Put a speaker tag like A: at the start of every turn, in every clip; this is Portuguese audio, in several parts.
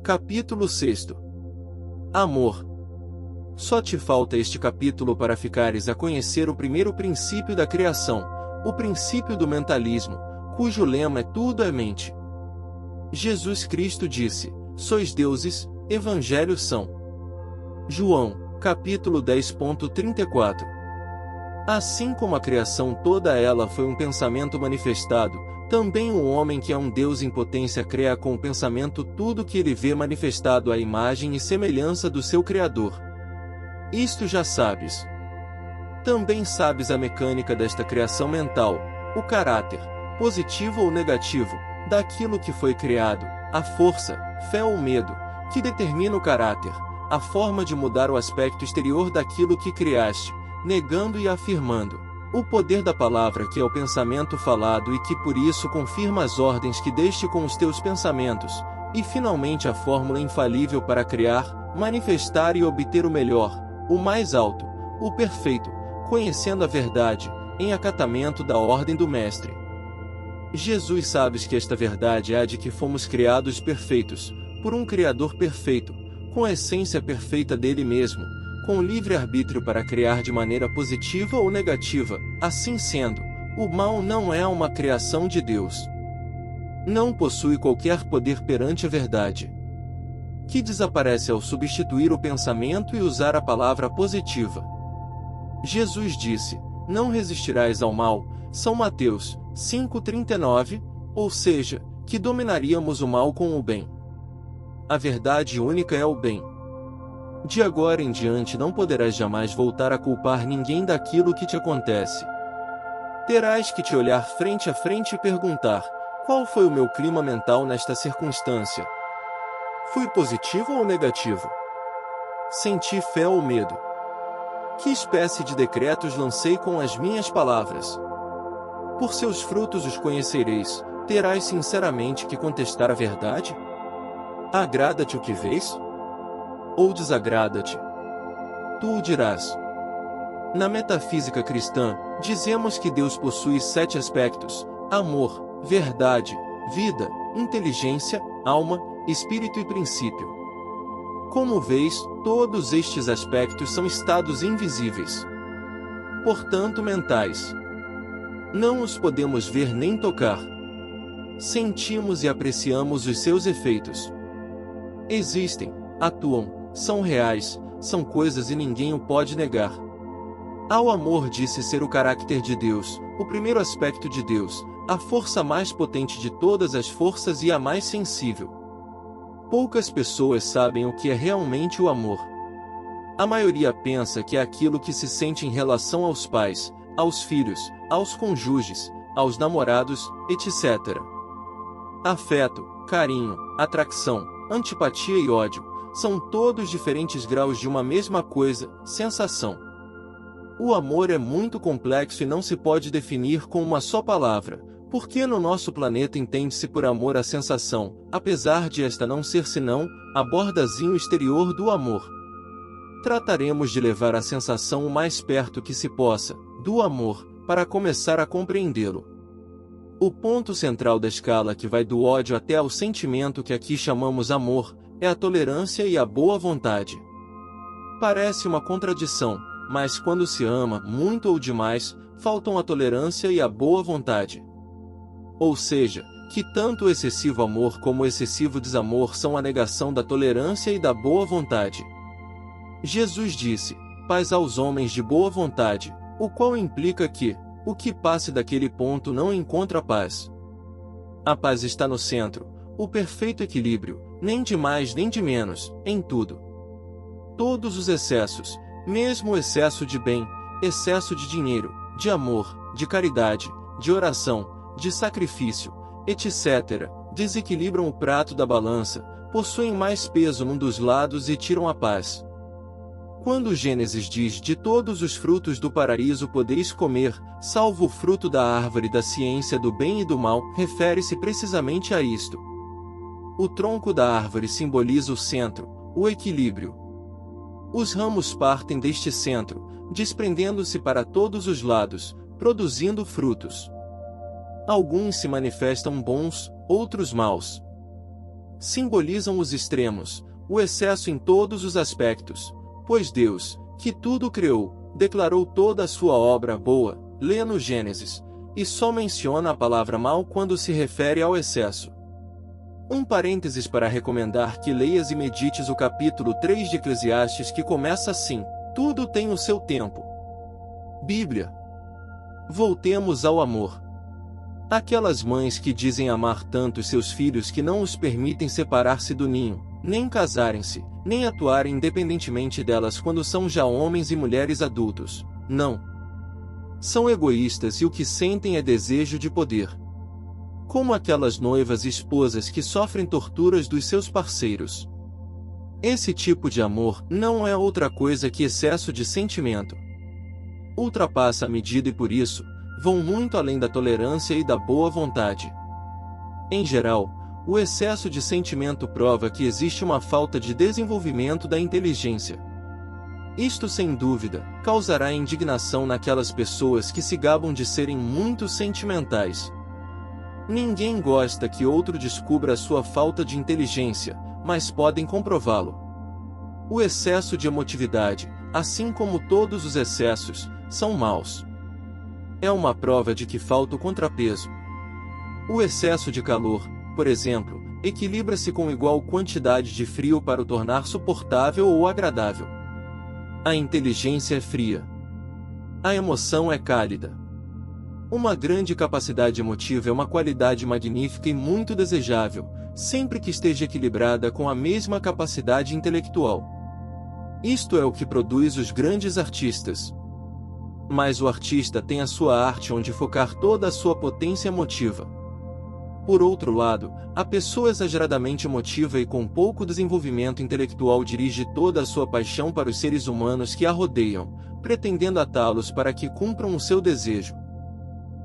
A: Capítulo 6. Amor. Só te falta este capítulo para ficares a conhecer o primeiro princípio da criação, o princípio do mentalismo, cujo lema é tudo é mente. Jesus Cristo disse: sois deuses, evangelhos são. João, capítulo 10.34. Assim como a criação toda ela foi um pensamento manifestado, também o homem que é um Deus em potência cria com o pensamento tudo que ele vê manifestado à imagem e semelhança do seu Criador. Isto já sabes. Também sabes a mecânica desta criação mental, o caráter, positivo ou negativo, daquilo que foi criado, a força, fé ou medo, que determina o caráter, a forma de mudar o aspecto exterior daquilo que criaste, negando e afirmando. O poder da palavra que é o pensamento falado e que por isso confirma as ordens que deste com os teus pensamentos, e finalmente a fórmula infalível para criar, manifestar e obter o melhor, o mais alto, o perfeito, conhecendo a verdade, em acatamento da ordem do Mestre. Jesus sabes que esta verdade é a de que fomos criados perfeitos, por um Criador perfeito, com a essência perfeita dele mesmo, com livre-arbítrio para criar de maneira positiva ou negativa. Assim sendo, o mal não é uma criação de Deus. Não possui qualquer poder perante a verdade, que desaparece ao substituir o pensamento e usar a palavra positiva. Jesus disse: não resistirás ao mal, São Mateus 5,39, ou seja, que dominaríamos o mal com o bem. A verdade única é o bem. De agora em diante não poderás jamais voltar a culpar ninguém daquilo que te acontece. Terás que te olhar frente a frente e perguntar: qual foi o meu clima mental nesta circunstância? Fui positivo ou negativo? Senti fé ou medo? Que espécie de decretos lancei com as minhas palavras? Por seus frutos os conhecereis. Terás sinceramente que contestar a verdade? Agrada-te o que vês? Ou desagrada-te? Tu o dirás. Na metafísica cristã, dizemos que Deus possui 7 aspectos: amor, verdade, vida, inteligência, alma, espírito e princípio. Como vês, todos estes aspectos são estados invisíveis, portanto mentais. Não os podemos ver nem tocar. Sentimos e apreciamos os seus efeitos. Existem, atuam, são reais, são coisas e ninguém o pode negar. Ao amor disse ser o caráter de Deus, o primeiro aspecto de Deus, a força mais potente de todas as forças e a mais sensível. Poucas pessoas sabem o que é realmente o amor. A maioria pensa que é aquilo que se sente em relação aos pais, aos filhos, aos cônjuges, aos namorados, etc. Afeto, carinho, atração, antipatia e ódio são todos diferentes graus de uma mesma coisa, sensação. O amor é muito complexo e não se pode definir com uma só palavra, porque no nosso planeta entende-se por amor a sensação, apesar de esta não ser senão a bordazinho exterior do amor. Trataremos de levar a sensação o mais perto que se possa do amor, para começar a compreendê-lo. O ponto central da escala que vai do ódio até ao sentimento que aqui chamamos amor, é a tolerância e a boa vontade. Parece uma contradição, mas quando se ama muito ou demais, faltam a tolerância e a boa vontade. Ou seja, que tanto o excessivo amor como o excessivo desamor são a negação da tolerância e da boa vontade. Jesus disse: paz aos homens de boa vontade, o qual implica que, o que passe daquele ponto não encontra paz. A paz está no centro, o perfeito equilíbrio, nem de mais nem de menos, em tudo. Todos os excessos, mesmo o excesso de bem, excesso de dinheiro, de amor, de caridade, de oração, de sacrifício, etc., desequilibram o prato da balança, possuem mais peso num dos lados e tiram a paz. Quando Gênesis diz: de todos os frutos do paraíso podeis comer, salvo o fruto da árvore da ciência do bem e do mal, refere-se precisamente a isto. O tronco da árvore simboliza o centro, o equilíbrio. Os ramos partem deste centro, desprendendo-se para todos os lados, produzindo frutos. Alguns se manifestam bons, outros maus. simbolizam os extremos, o excesso em todos os aspectos, pois Deus, que tudo criou, declarou toda a sua obra boa, lê no Gênesis, e só menciona a palavra mal quando se refere ao excesso. Um parênteses para recomendar que leias e medites o capítulo 3 de Eclesiastes, que começa assim: tudo tem o seu tempo. Bíblia. Voltemos ao amor. Aquelas mães que dizem amar tanto seus filhos que não os permitem separar-se do ninho, nem casarem-se, nem atuarem independentemente delas quando são já homens e mulheres adultos. Não. São egoístas e o que sentem é desejo de poder. Como aquelas noivas e esposas que sofrem torturas dos seus parceiros. Esse tipo de amor não é outra coisa que excesso de sentimento. Ultrapassa a medida e por isso, vão muito além da tolerância e da boa vontade. Em geral, o excesso de sentimento prova que existe uma falta de desenvolvimento da inteligência. Isto, sem dúvida, causará indignação naquelas pessoas que se gabam de serem muito sentimentais. Ninguém gosta que outro descubra a sua falta de inteligência, mas podem comprová-lo. O excesso de emotividade, assim como todos os excessos, são maus. É uma prova de que falta o contrapeso. O excesso de calor, por exemplo, equilibra-se com igual quantidade de frio para o tornar suportável ou agradável. A inteligência é fria. A emoção é cálida. Uma grande capacidade emotiva é uma qualidade magnífica e muito desejável, sempre que esteja equilibrada com a mesma capacidade intelectual. Isto é o que produz os grandes artistas. Mas o artista tem a sua arte onde focar toda a sua potência emotiva. Por outro lado, a pessoa exageradamente emotiva e com pouco desenvolvimento intelectual dirige toda a sua paixão para os seres humanos que a rodeiam, pretendendo atá-los para que cumpram o seu desejo.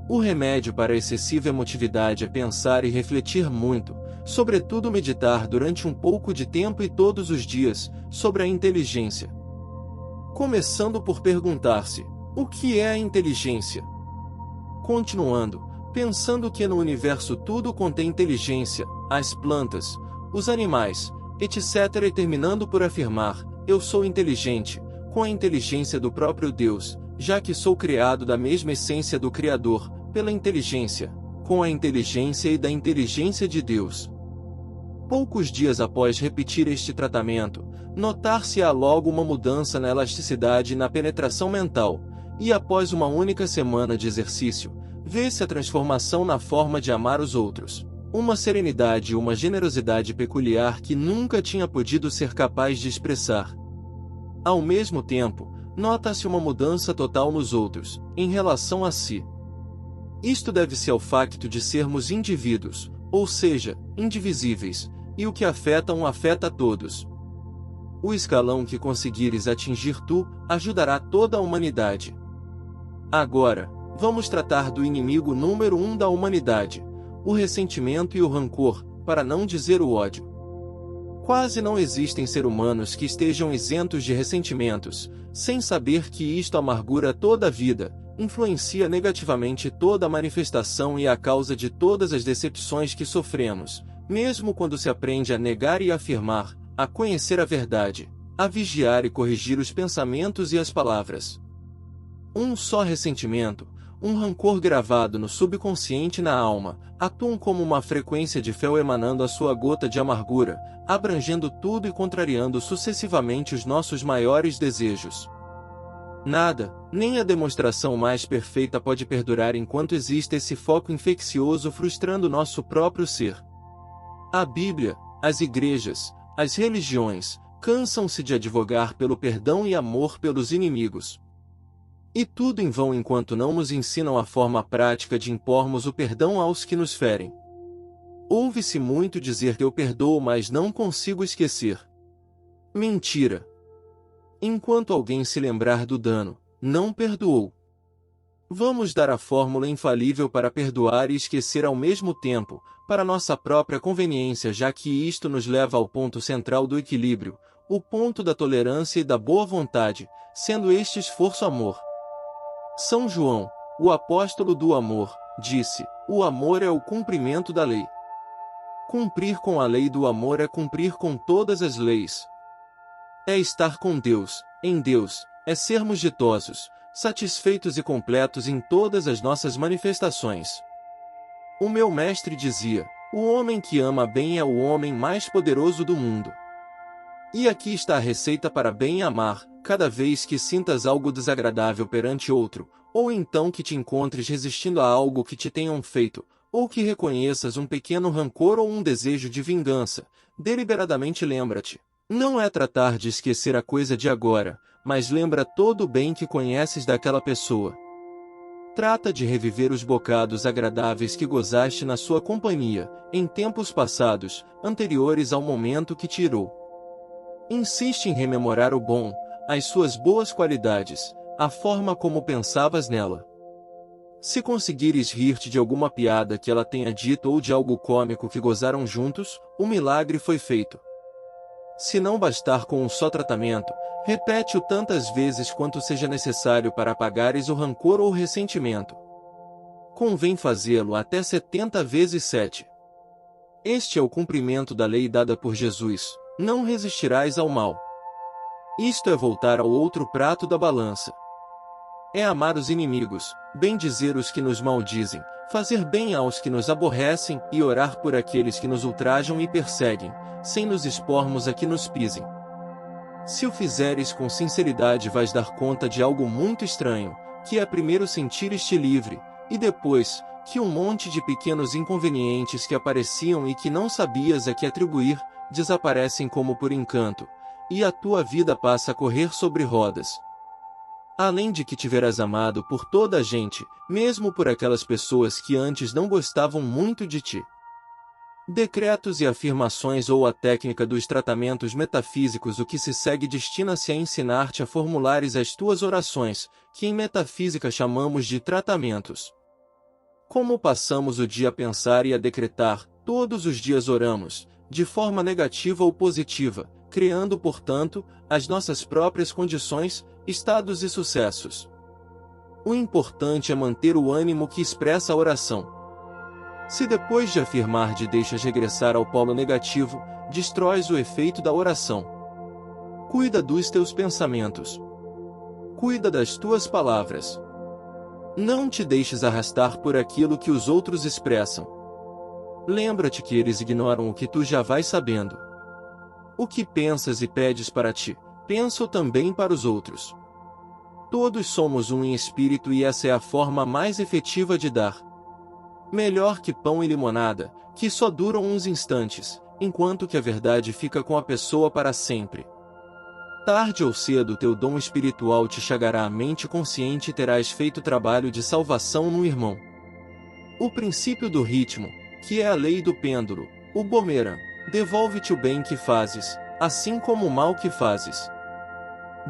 A: O remédio para a excessiva emotividade é pensar e refletir muito, sobretudo meditar durante um pouco de tempo e todos os dias, sobre a inteligência. Começando por perguntar-se: o que é a inteligência? Continuando, pensando que no universo tudo contém inteligência, as plantas, os animais, etc. e terminando por afirmar: eu sou inteligente, com a inteligência do próprio Deus, já que sou criado da mesma essência do Criador, pela inteligência, com a inteligência e da inteligência de Deus. Poucos dias após repetir este tratamento, notar-se-á logo uma mudança na elasticidade e na penetração mental, e após uma única semana de exercício, vê-se a transformação na forma de amar os outros, uma serenidade e uma generosidade peculiar que nunca tinha podido ser capaz de expressar. Ao mesmo tempo, nota-se uma mudança total nos outros, em relação a si. Isto deve-se ao facto de sermos indivíduos, ou seja, indivisíveis, e o que afeta um afeta a todos. O escalão que conseguires atingir tu, ajudará toda a humanidade. Agora, vamos tratar do inimigo número 1 da humanidade, o ressentimento e o rancor, para não dizer o ódio. Quase não existem seres humanos que estejam isentos de ressentimentos, sem saber que isto amargura toda a vida, influencia negativamente toda a manifestação e é a causa de todas as decepções que sofremos, mesmo quando se aprende a negar e afirmar, a conhecer a verdade, a vigiar e corrigir os pensamentos e as palavras. Um só ressentimento, um rancor gravado no subconsciente e na alma, atuam como uma frequência de fel emanando a sua gota de amargura, abrangendo tudo e contrariando sucessivamente os nossos maiores desejos. Nada, nem a demonstração mais perfeita pode perdurar enquanto existe esse foco infeccioso frustrando nosso próprio ser. A Bíblia, as igrejas, as religiões, cansam-se de advogar pelo perdão e amor pelos inimigos. E tudo em vão enquanto não nos ensinam a forma prática de impormos o perdão aos que nos ferem. Ouve-se muito dizer que eu perdoo, mas não consigo esquecer. Mentira! Enquanto alguém se lembrar do dano, não perdoou. Vamos dar a fórmula infalível para perdoar e esquecer ao mesmo tempo, para nossa própria conveniência, já que isto nos leva ao ponto central do equilíbrio, o ponto da tolerância e da boa vontade, sendo este esforço-amor. São João, o apóstolo do amor, disse: o amor é o cumprimento da lei. Cumprir com a lei do amor é cumprir com todas as leis. É estar com Deus, em Deus, é sermos ditosos, satisfeitos e completos em todas as nossas manifestações. O meu mestre dizia: o homem que ama bem é o homem mais poderoso do mundo. E aqui está a receita para bem amar: cada vez que sintas algo desagradável perante outro, ou então que te encontres resistindo a algo que te tenham feito, ou que reconheças um pequeno rancor ou um desejo de vingança, deliberadamente lembra-te. Não é tratar de esquecer a coisa de agora, mas lembra todo o bem que conheces daquela pessoa. Trata de reviver os bocados agradáveis que gozaste na sua companhia, em tempos passados, anteriores ao momento que te irou. Insiste em rememorar o bom, as suas boas qualidades, a forma como pensavas nela. Se conseguires rir-te de alguma piada que ela tenha dito ou de algo cômico que gozaram juntos, o milagre foi feito. Se não bastar com um só tratamento, repete-o tantas vezes quanto seja necessário para apagares o rancor ou o ressentimento. Convém fazê-lo até 70 vezes 7. Este é o cumprimento da lei dada por Jesus: não resistirás ao mal. Isto é voltar ao outro prato da balança. É amar os inimigos, bendizer os que nos maldizem, fazer bem aos que nos aborrecem e orar por aqueles que nos ultrajam e perseguem, sem nos expormos a que nos pisem. Se o fizeres com sinceridade, vais dar conta de algo muito estranho, que é primeiro sentir-te livre, e depois, que um monte de pequenos inconvenientes que apareciam e que não sabias a que atribuir, desaparecem como por encanto, e a tua vida passa a correr sobre rodas. Além de que te verás amado por toda a gente, mesmo por aquelas pessoas que antes não gostavam muito de ti. Decretos e afirmações ou a técnica dos tratamentos metafísicos. O que se segue destina-se a ensinar-te a formulares as tuas orações, que em metafísica chamamos de tratamentos. Como passamos o dia a pensar e a decretar, todos os dias oramos, de forma negativa ou positiva, criando, portanto, as nossas próprias condições, estados e sucessos. O importante é manter o ânimo que expressa a oração. Se depois de afirmar deixas regressar ao polo negativo, destróis o efeito da oração. Cuida dos teus pensamentos. Cuida das tuas palavras. Não te deixes arrastar por aquilo que os outros expressam. Lembra-te que eles ignoram o que tu já vais sabendo. O que pensas e pedes para ti, pensa também para os outros. Todos somos um em espírito e essa é a forma mais efetiva de dar. Melhor que pão e limonada, que só duram uns instantes, enquanto que a verdade fica com a pessoa para sempre. Tarde ou cedo teu dom espiritual te chegará à mente consciente e terás feito trabalho de salvação no irmão. O princípio do ritmo, que é a lei do pêndulo, o boomerang, devolve-te o bem que fazes, assim como o mal que fazes.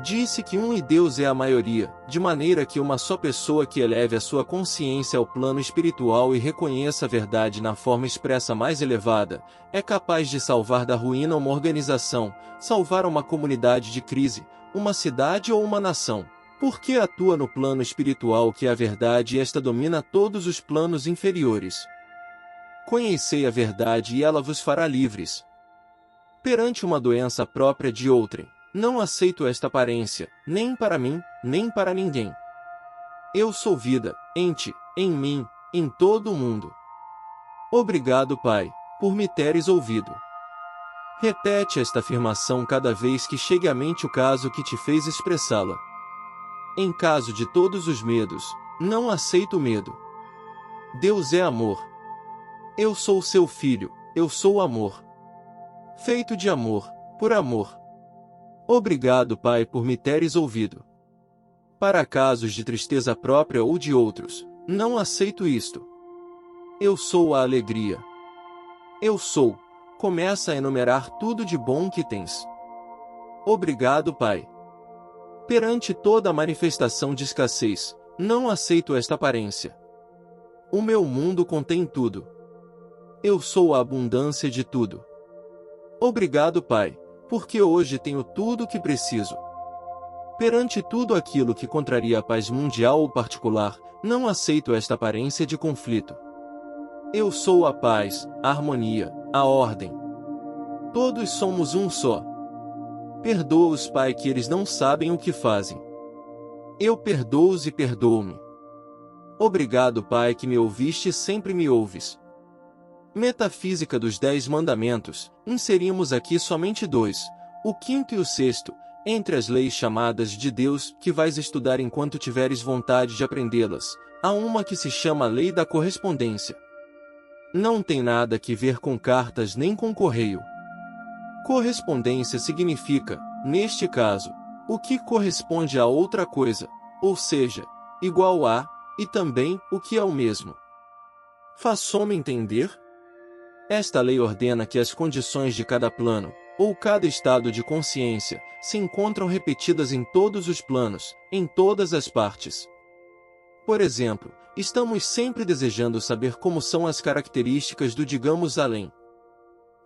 A: Disse que um e Deus é a maioria, de maneira que uma só pessoa que eleve a sua consciência ao plano espiritual e reconheça a verdade na forma expressa mais elevada, é capaz de salvar da ruína uma organização, salvar uma comunidade de crise, uma cidade ou uma nação, porque atua no plano espiritual que é a verdade e esta domina todos os planos inferiores. Conhecei a verdade e ela vos fará livres. Perante uma doença própria de outrem, não aceito esta aparência, nem para mim, nem para ninguém. Eu sou vida, em ti, em mim, em todo o mundo. Obrigado, Pai, por me teres ouvido. Repete esta afirmação cada vez que chegue à mente o caso que te fez expressá-la. Em caso de todos os medos, não aceito medo. Deus é amor. Eu sou seu filho, eu sou amor. Feito de amor, por amor. Obrigado, Pai, por me teres ouvido. Para casos de tristeza própria ou de outros, não aceito isto. Eu sou a alegria. Eu sou. Começa a enumerar tudo de bom que tens. Obrigado, Pai. Perante toda a manifestação de escassez, não aceito esta aparência. O meu mundo contém tudo. Eu sou a abundância de tudo. Obrigado, Pai, porque hoje tenho tudo o que preciso. Perante tudo aquilo que contraria a paz mundial ou particular, não aceito esta aparência de conflito. Eu sou a paz, a harmonia, a ordem. Todos somos um só. Perdoa-os, Pai, que eles não sabem o que fazem. Eu perdoo-os e perdoo-me. Obrigado, Pai, que me ouviste e sempre me ouves. Metafísica dos 10 Mandamentos. Inserimos aqui somente 2, o 5º e o 6º, entre as leis chamadas de Deus, que vais estudar enquanto tiveres vontade de aprendê-las. Há uma que se chama Lei da Correspondência. Não tem nada que ver com cartas nem com correio. Correspondência significa, neste caso, o que corresponde a outra coisa, ou seja, igual a, e também, o que é o mesmo. Faço-me entender? Esta lei ordena que as condições de cada plano, ou cada estado de consciência, se encontram repetidas em todos os planos, em todas as partes. Por exemplo, estamos sempre desejando saber como são as características do, digamos, além.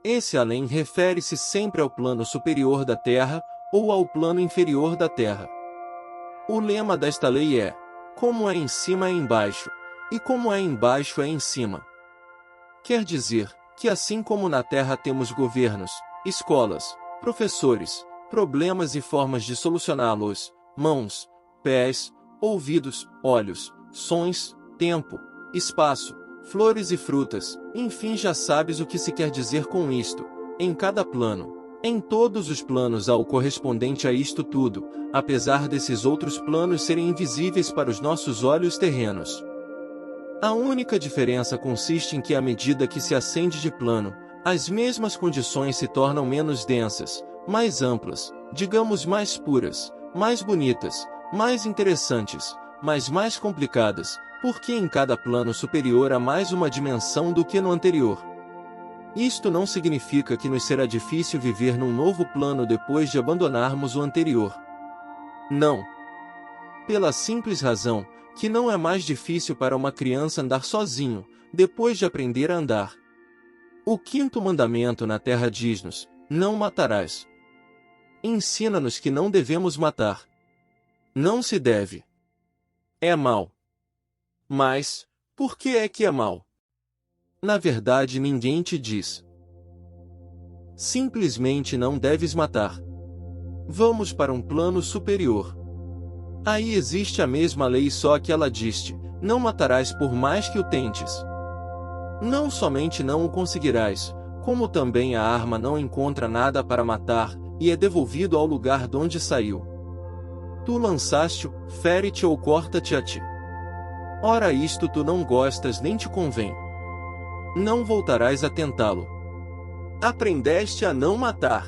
A: Esse além refere-se sempre ao plano superior da Terra, ou ao plano inferior da Terra. O lema desta lei é: como é em cima é embaixo, e como é embaixo é em cima. Quer dizer, que assim como na Terra temos governos, escolas, professores, problemas e formas de solucioná-los, mãos, pés, ouvidos, olhos, sons, tempo, espaço, flores e frutas, enfim, já sabes o que se quer dizer com isto. Em cada plano, em todos os planos há o correspondente a isto tudo, apesar desses outros planos serem invisíveis para os nossos olhos terrenos. A única diferença consiste em que à medida que se ascende de plano, as mesmas condições se tornam menos densas, mais amplas, digamos mais puras, mais bonitas, mais interessantes, mas mais complicadas, porque em cada plano superior há mais uma dimensão do que no anterior. Isto não significa que nos será difícil viver num novo plano depois de abandonarmos o anterior. Não. Pela simples razão que não é mais difícil para uma criança andar sozinho, depois de aprender a andar. O 5º mandamento na Terra diz-nos: não matarás. Ensina-nos que não devemos matar. Não se deve. É mal. Mas, por que é que é mal? Na verdade, ninguém te diz. Simplesmente não deves matar. Vamos para um plano superior. Aí existe a mesma lei, só que ela diz-te: não matarás por mais que o tentes. Não somente não o conseguirás, como também a arma não encontra nada para matar, e é devolvido ao lugar de onde saiu. Tu lançaste-o, fere-te ou corta-te a ti. Ora, isto tu não gostas nem te convém. Não voltarás a tentá-lo. Aprendeste a não matar.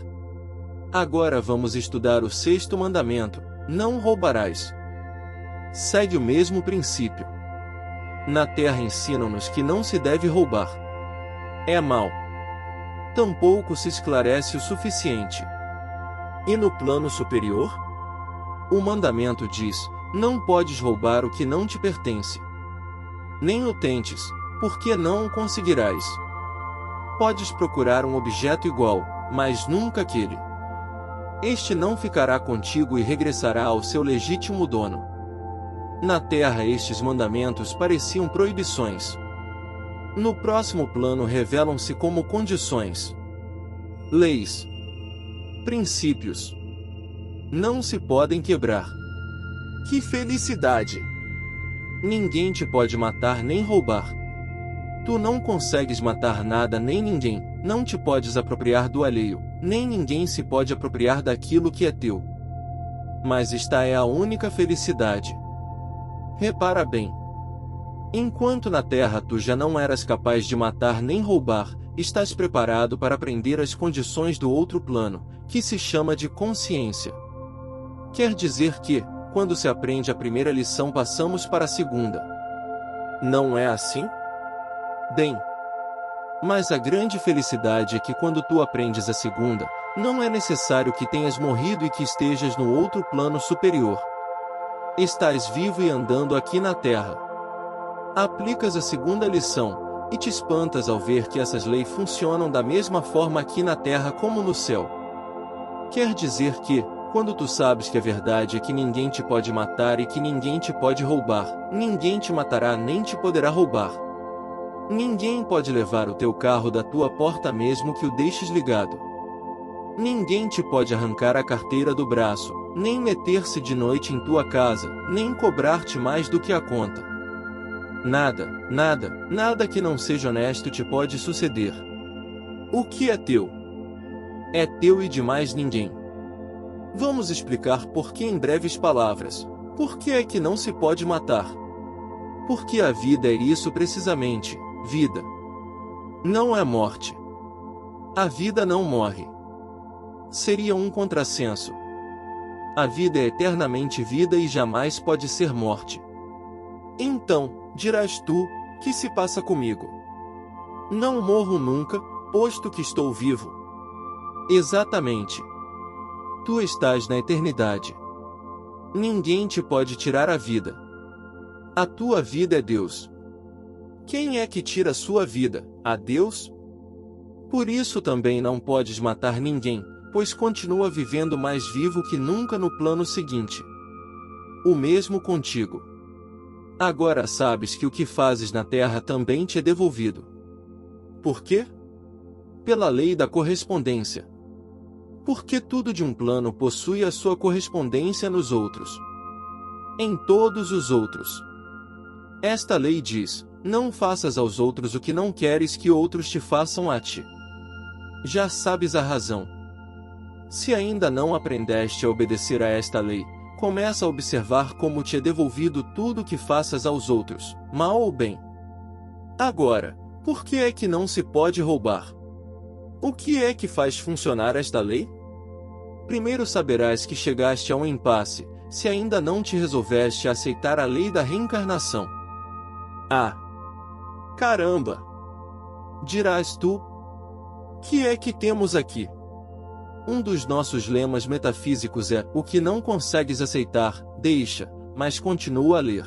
A: Agora vamos estudar o 6º mandamento: não roubarás. Segue o mesmo princípio. Na Terra ensinam-nos que não se deve roubar. É mal. Tampouco se esclarece o suficiente. E no plano superior? O mandamento diz: não podes roubar o que não te pertence. Nem o tentes, porque não o conseguirás. Podes procurar um objeto igual, mas nunca aquele. Este não ficará contigo e regressará ao seu legítimo dono. Na Terra estes mandamentos pareciam proibições. No próximo plano revelam-se como condições. Leis. Princípios. Não se podem quebrar. Que felicidade! Ninguém te pode matar nem roubar. Tu não consegues matar nada nem ninguém, não te podes apropriar do alheio, nem ninguém se pode apropriar daquilo que é teu. Mas esta é a única felicidade. Repara bem. Enquanto na Terra tu já não eras capaz de matar nem roubar, estás preparado para aprender as condições do outro plano, que se chama de consciência. Quer dizer que, quando se aprende a primeira lição, passamos para a segunda. Não é assim? Bem, mas a grande felicidade é que quando tu aprendes a segunda, não é necessário que tenhas morrido e que estejas no outro plano superior. Estás vivo e andando aqui na Terra. Aplicas a segunda lição, e te espantas ao ver que essas leis funcionam da mesma forma aqui na Terra como no céu. Quer dizer que, quando tu sabes que a verdade é que ninguém te pode matar e que ninguém te pode roubar, ninguém te matará nem te poderá roubar. Ninguém pode levar o teu carro da tua porta mesmo que o deixes ligado. Ninguém te pode arrancar a carteira do braço, nem meter-se de noite em tua casa, nem cobrar-te mais do que a conta. Nada que não seja honesto te pode suceder. O que é teu e de mais ninguém. Vamos explicar por que em breves palavras. Por que é que não se pode matar? Porque a vida é isso precisamente, vida. Não é morte. A vida não morre. Seria um contrassenso. A vida é eternamente vida e jamais pode ser morte. Então, dirás tu, que se passa comigo? Não morro nunca, posto que estou vivo. Exatamente. Tu estás na eternidade. Ninguém te pode tirar a vida. A tua vida é Deus. Quem é que tira a sua vida? A Deus? Por isso também não podes matar ninguém, pois continua vivendo mais vivo que nunca no plano seguinte. O mesmo contigo. Agora sabes que o que fazes na terra também te é devolvido. Por quê? Pela lei da correspondência. Porque tudo de um plano possui a sua correspondência nos outros. Em todos os outros. Esta lei diz: não faças aos outros o que não queres que outros te façam a ti. Já sabes a razão. Se ainda não aprendeste a obedecer a esta lei, começa a observar como te é devolvido tudo o que faças aos outros, mal ou bem. Agora, por que é que não se pode roubar? O que é que faz funcionar esta lei? Primeiro saberás que chegaste a um impasse, se ainda não te resolveste a aceitar a lei da reencarnação. Ah! Caramba! Dirás tu, que é que temos aqui? Um dos nossos lemas metafísicos é: o que não consegues aceitar, deixa, mas continua a ler.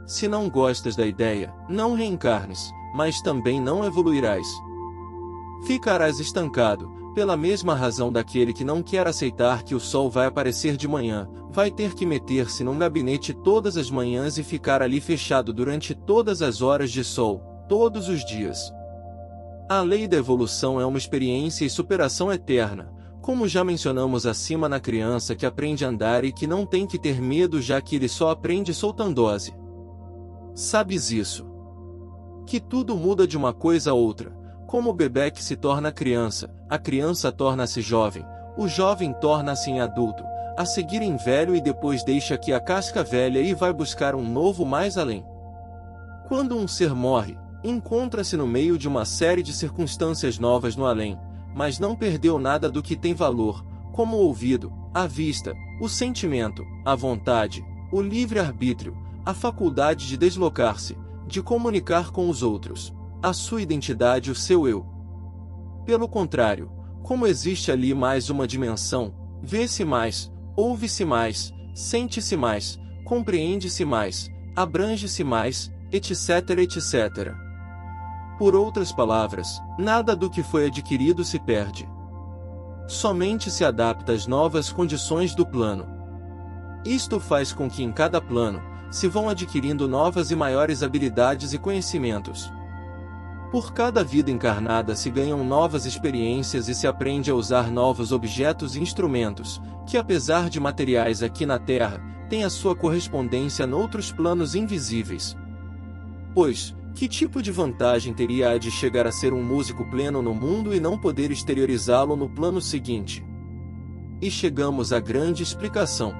A: Se não gostas da ideia, não reencarnes, mas também não evoluirás. Ficarás estancado, pela mesma razão daquele que não quer aceitar que o sol vai aparecer de manhã, vai ter que meter-se num gabinete todas as manhãs e ficar ali fechado durante todas as horas de sol, todos os dias. A lei da evolução é uma experiência e superação eterna, como já mencionamos acima na criança que aprende a andar e que não tem que ter medo já que ele só aprende soltandose. Sabes isso? Que tudo muda de uma coisa a outra, como o bebê que se torna criança, a criança torna-se jovem, o jovem torna-se em adulto, a seguir em velho e depois deixa aqui a casca velha e vai buscar um novo mais além. Quando um ser morre, encontra-se no meio de uma série de circunstâncias novas no além, mas não perdeu nada do que tem valor, como o ouvido, a vista, o sentimento, a vontade, o livre-arbítrio, a faculdade de deslocar-se, de comunicar com os outros, a sua identidade e o seu eu. Pelo contrário, como existe ali mais uma dimensão, vê-se mais, ouve-se mais, sente-se mais, compreende-se mais, abrange-se mais, etc, etc. Por outras palavras, nada do que foi adquirido se perde. Somente se adapta às novas condições do plano. Isto faz com que em cada plano, se vão adquirindo novas e maiores habilidades e conhecimentos. Por cada vida encarnada se ganham novas experiências e se aprende a usar novos objetos e instrumentos, que apesar de materiais aqui na Terra, têm a sua correspondência noutros planos invisíveis. Pois, que tipo de vantagem teria a de chegar a ser um músico pleno no mundo e não poder exteriorizá-lo no plano seguinte? E chegamos à grande explicação.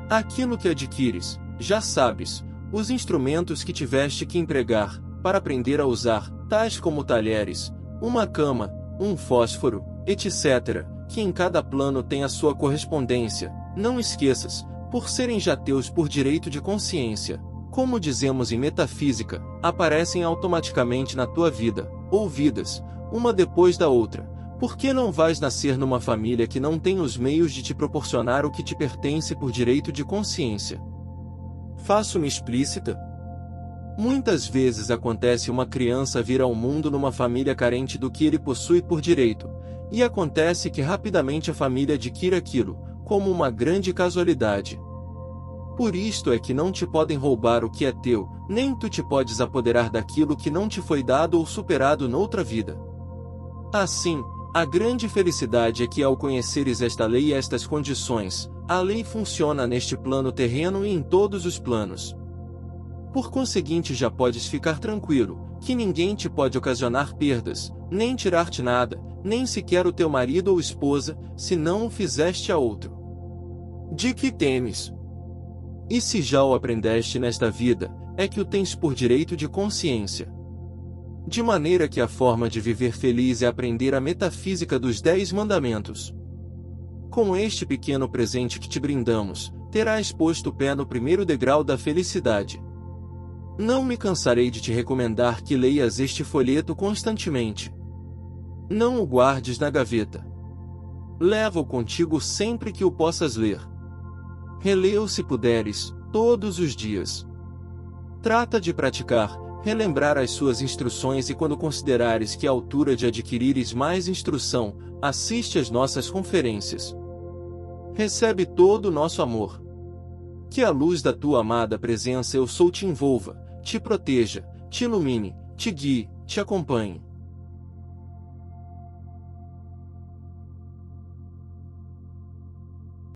A: Aquilo que adquires, já sabes, os instrumentos que tiveste que empregar, para aprender a usar, tais como talheres, uma cama, um fósforo, etc., que em cada plano tem a sua correspondência, não esqueças, por serem já teus por direito de consciência. Como dizemos em metafísica, aparecem automaticamente na tua vida, ouvidas, uma depois da outra. Por que não vais nascer numa família que não tem os meios de te proporcionar o que te pertence por direito de consciência? Faço-me explícita? Muitas vezes acontece uma criança vir ao mundo numa família carente do que ele possui por direito, e acontece que rapidamente a família adquire aquilo, como uma grande casualidade. Por isto é que não te podem roubar o que é teu, nem tu te podes apoderar daquilo que não te foi dado ou superado noutra vida. Assim, a grande felicidade é que ao conheceres esta lei e estas condições, a lei funciona neste plano terreno e em todos os planos. Por conseguinte já podes ficar tranquilo, que ninguém te pode ocasionar perdas, nem tirar-te nada, nem sequer o teu marido ou esposa, se não o fizeste a outro. De que temes? E se já o aprendeste nesta vida, é que o tens por direito de consciência. De maneira que a forma de viver feliz é aprender a metafísica dos 10 mandamentos. Com este pequeno presente que te brindamos, terás posto o pé no primeiro degrau da felicidade. Não me cansarei de te recomendar que leias este folheto constantemente. Não o guardes na gaveta. Leva-o contigo sempre que o possas ler. Relê-o se puderes, todos os dias. Trata de praticar, relembrar as suas instruções e quando considerares que é a altura de adquirires mais instrução, assiste às nossas conferências. Recebe todo o nosso amor. Que a luz da tua amada presença eu sou te envolva, te proteja, te ilumine, te guie, te acompanhe.